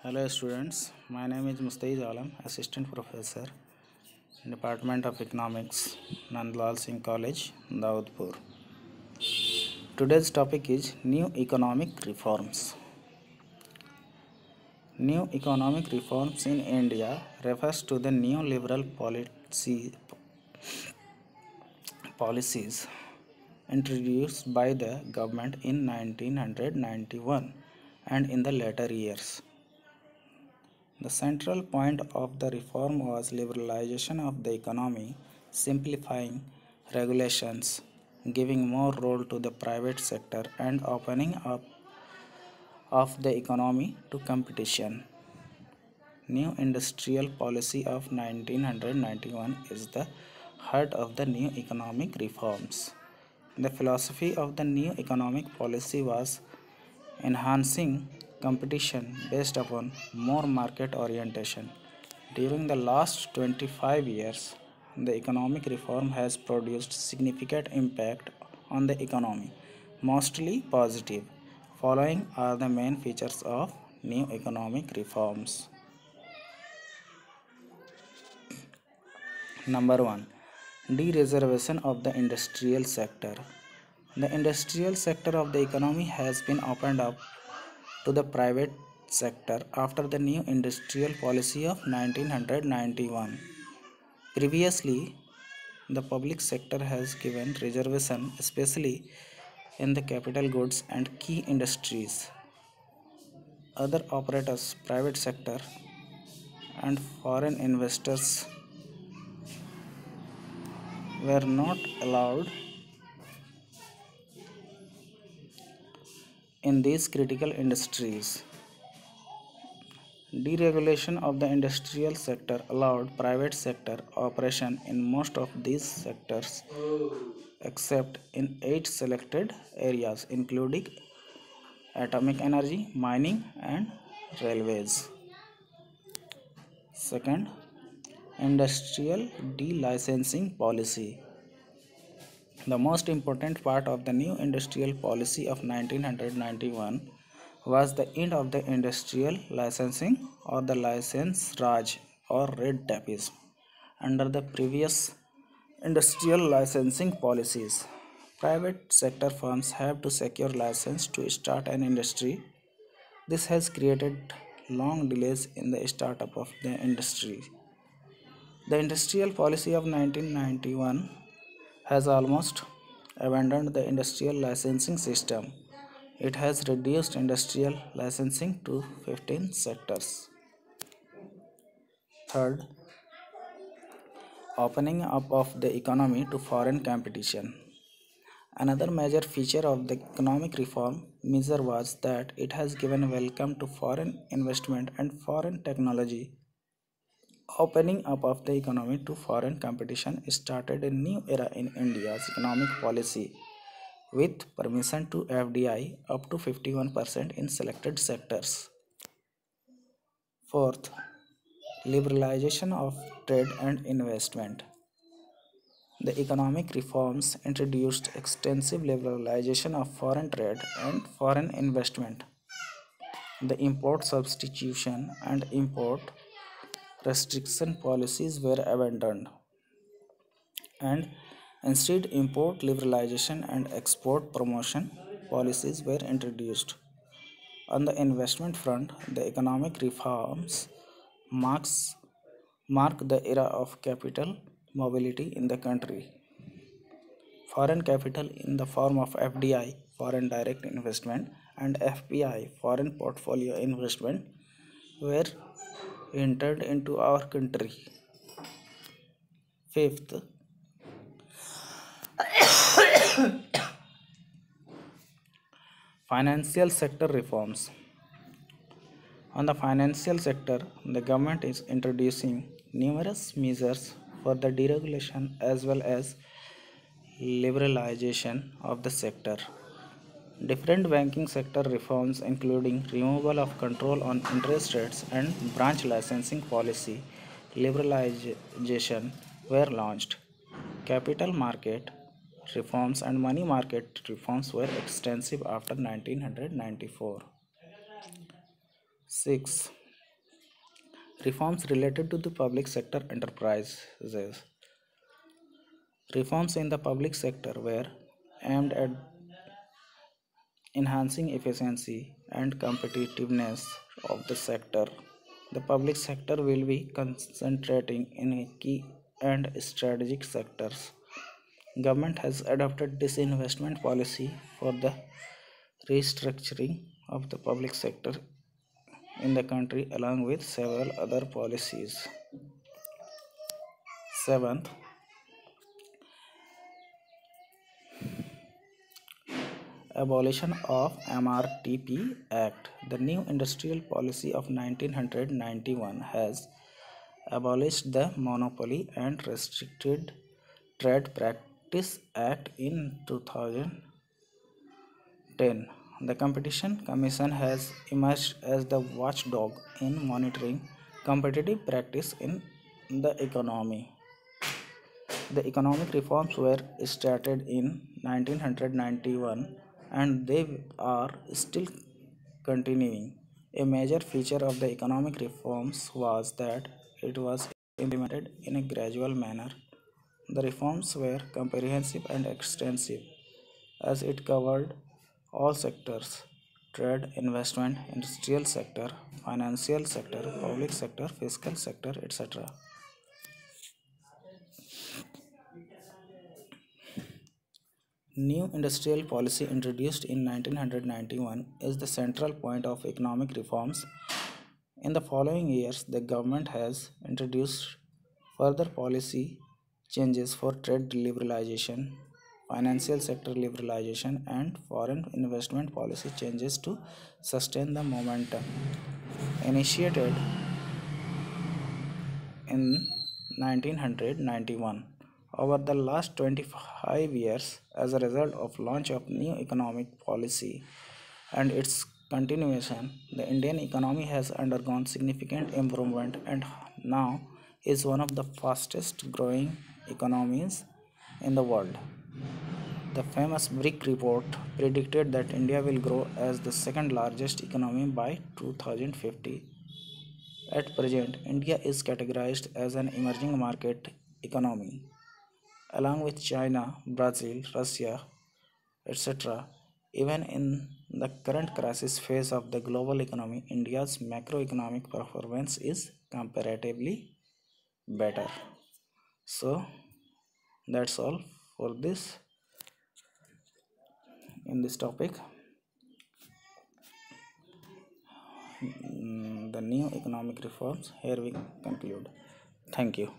Hello students, my name is Mustaiz Alam, Assistant Professor, Department of Economics, Nandlal Singh College, Daudpur. Today's topic is New Economic Reforms. New economic reforms in India refers to the new liberal policies introduced by the government in 1991 and in the later years. The central point of the reform was liberalization of the economy, simplifying regulations, giving more role to the private sector, and opening up of the economy to competition. New industrial policy of 1991 is the heart of the new economic reforms. The philosophy of the new economic policy was enhancing competition based upon more market orientation. During the last 25 years, the economic reform has produced significant impact on the economy, mostly positive. Following are the main features of new economic reforms. Number 1. De-reservation of the industrial sector. The industrial sector of the economy has been opened up to the private sector after the new industrial policy of 1991. Previously, the public sector has given reservation especially in the capital goods and key industries. Other operators, private sector and foreign investors were not allowed in these critical industries. Deregulation of the industrial sector allowed private sector operation in most of these sectors except in 8 selected areas including atomic energy, mining and railways. Second, industrial delicensing policy. The most important part of the new industrial policy of 1991 was the end of the industrial licensing or the license raj or red tapeism. Under the previous industrial licensing policies, private sector firms have to secure license to start an industry. This has created long delays in the startup of the industry. The industrial policy of 1991 has almost abandoned the industrial licensing system. It has reduced industrial licensing to 15 sectors. Third, opening up of the economy to foreign competition. Another major feature of the economic reform measure was that it has given welcome to foreign investment and foreign technology. Opening up of the economy to foreign competition started a new era in India's economic policy with permission to FDI up to 51% in selected sectors. Fourth, liberalization of trade and investment. The economic reforms introduced extensive liberalization of foreign trade and foreign investment. The import substitution and import restriction policies were abandoned, and instead import liberalization and export promotion policies were introduced. On the investment front, the economic reforms mark the era of capital mobility in the country. Foreign capital in the form of FDI, foreign direct investment, and FPI, foreign portfolio investment, were entered into our country. Fifth, financial sector reforms. On the financial sector, the government is introducing numerous measures for the deregulation as well as liberalization of the sector. Different banking sector reforms, including removal of control on interest rates and branch licensing policy liberalization, were launched. Capital market reforms and money market reforms were extensive after 1994. 6. Reforms related to the public sector enterprises. Reforms in the public sector were aimed at enhancing efficiency and competitiveness of the sector. The public sector will be concentrating in key and strategic sectors. Government has adopted disinvestment policy for the restructuring of the public sector in the country along with several other policies. Seventh, abolition of MRTP Act. The new industrial policy of 1991 has abolished the Monopoly and Restricted Trade Practice Act in 2010. The Competition Commission has emerged as the watchdog in monitoring competitive practice in the economy. The economic reforms were started in 1991 and they are still continuing. A major feature of the economic reforms was that it was implemented in a gradual manner. The reforms were comprehensive and extensive as it covered all sectors: trade, investment, industrial sector, financial sector, public sector, fiscal sector, etc. New industrial policy introduced in 1991 is the central point of economic reforms. In the following years, the government has introduced further policy changes for trade liberalization, financial sector liberalization, and foreign investment policy changes to sustain the momentum initiated in 1991. Over the last 25 years, as a result of launch of new economic policy and its continuation, the Indian economy has undergone significant improvement and now is one of the fastest growing economies in the world. The famous BRIC report predicted that India will grow as the second largest economy by 2050. At present, India is categorized as an emerging market economy, along with China, Brazil, Russia, etc. Even in the current crisis phase of the global economy, India's macroeconomic performance is comparatively better. So, that's all for this in this topic. The new economic reforms. Here we conclude. Thank you.